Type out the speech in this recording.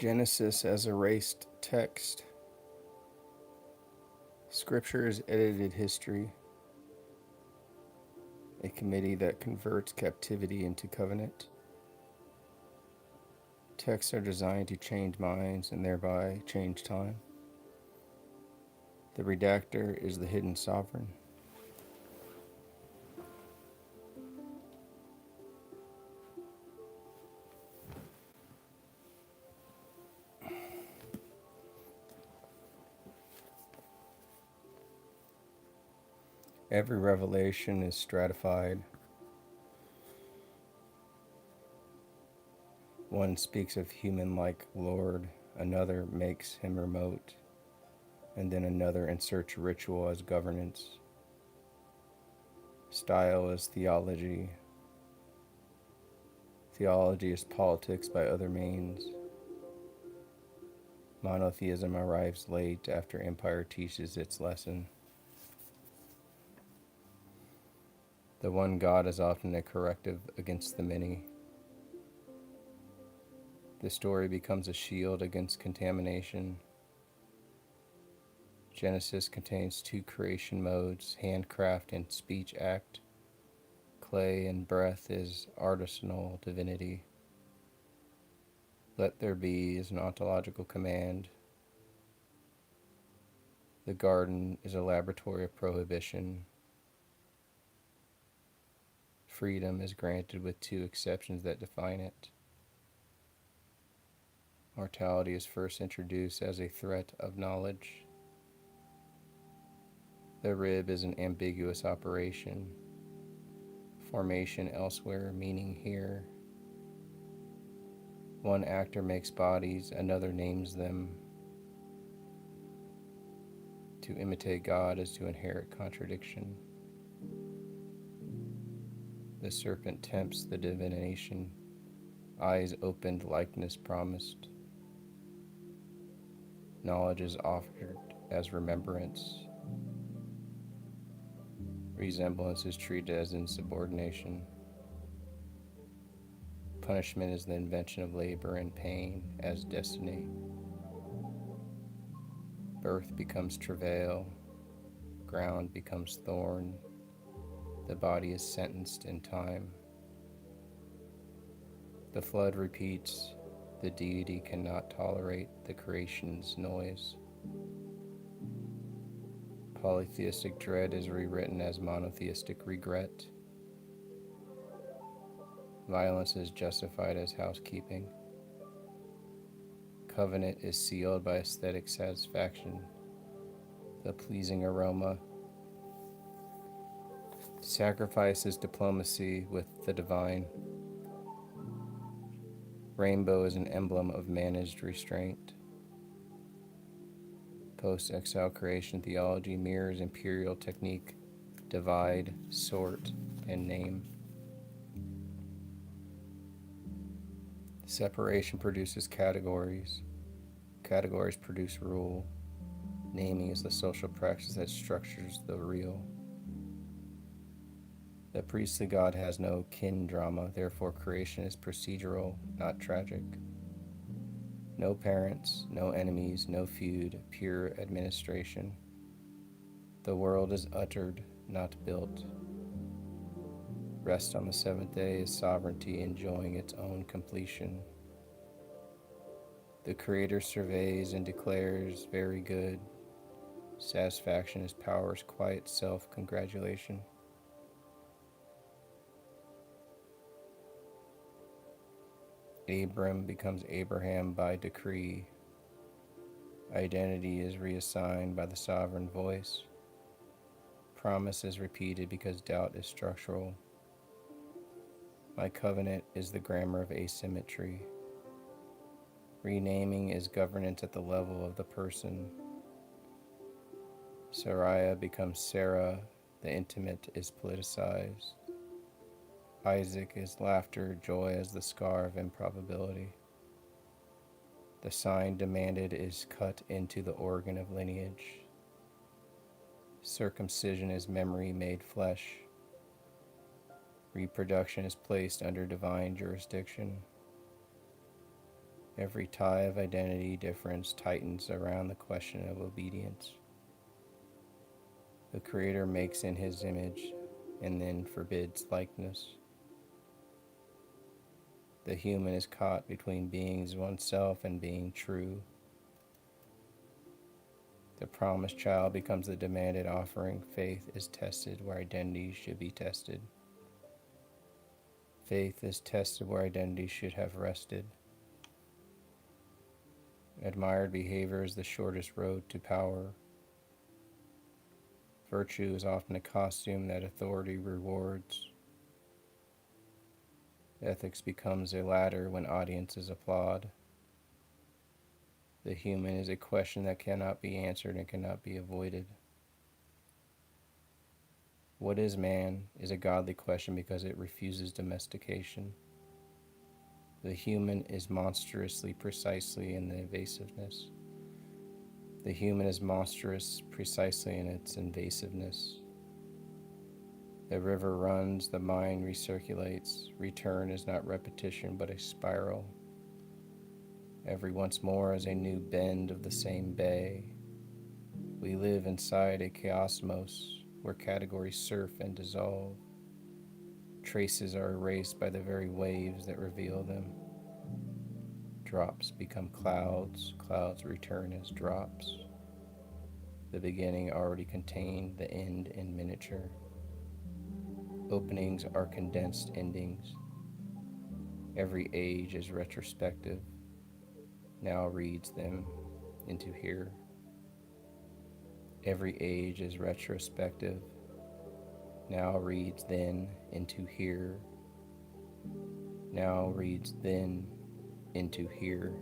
Genesis as erased text. Scripture is edited history, a committee that converts captivity into covenant. Texts are designed to change minds and thereby change time. The redactor is the hidden sovereign. Every revelation is stratified. One speaks of human like Lord, another makes him remote, and then another inserts ritual as governance. Style is theology. Theology is politics by other means. Monotheism arrives late after empire teaches its lesson. The one God is often a corrective against the many. The story becomes a shield against contamination. Genesis contains two creation modes, handcraft and speech act. Clay and breath is artisanal divinity. Let there be is an ontological command. The garden is a laboratory of prohibition. Freedom is granted with two exceptions that define it. Mortality is first introduced as a threat of knowledge. The rib is an ambiguous operation. Formation elsewhere, meaning here. One actor makes bodies, another names them. To imitate God is to inherit contradiction. The serpent tempts the divination. Eyes opened, likeness promised. Knowledge is offered as remembrance. Resemblance is treated as insubordination. Punishment is the invention of labor and pain as destiny. Birth becomes travail. Ground becomes thorn. The body is sentenced in time. The flood repeats. The deity cannot tolerate the creation's noise. Polytheistic dread is rewritten as monotheistic regret. Violence is justified as housekeeping. Covenant is sealed by aesthetic satisfaction, the pleasing aroma. Sacrifice is diplomacy with the divine. Rainbow is an emblem of managed restraint. Post-exile creation theology mirrors imperial technique, divide, sort, and name. Separation produces categories. Categories produce rule. Naming is the social practice that structures the real. The priestly God has no kin drama, therefore creation is procedural, not tragic. No parents, no enemies, no feud, pure administration. The world is uttered, not built. Rest on the seventh day is sovereignty enjoying its own completion. The Creator surveys and declares, very good. Satisfaction is power's quiet self-congratulation. Abram becomes Abraham by decree. Identity is reassigned by the sovereign voice. Promise is repeated because doubt is structural. My covenant is the grammar of asymmetry. Renaming is governance at the level of the person. Sarai becomes Sarah, the intimate is politicized. Isaac is laughter, joy as the scar of improbability. The sign demanded is cut into the organ of lineage. Circumcision is memory made flesh. Reproduction is placed under divine jurisdiction. Every tie of identity difference tightens around the question of obedience. The Creator makes in His image and then forbids likeness. The human is caught between being oneself and being true. The promised child becomes the demanded offering. Faith is tested where identity should be tested. Faith is tested where identity should have rested. Admired behavior is the shortest road to power. Virtue is often a costume that authority rewards. Ethics becomes a ladder when audiences applaud. The human is a question that cannot be answered and cannot be avoided. What is man is a godly question because it refuses domestication. The human is monstrously precisely in the evasiveness. The human is monstrous precisely in its invasiveness. The river runs, the mind recirculates. Return is not repetition but a spiral. Every once more is a new bend of the same bay. We live inside a chaosmos where categories surf and dissolve. Traces are erased by the very waves that reveal them. Drops become clouds, clouds return as drops. The beginning already contained the end in miniature. Openings are condensed endings. Every age is retrospective, now reads them into here. Every age is retrospective, now reads then into here. Now reads then into here.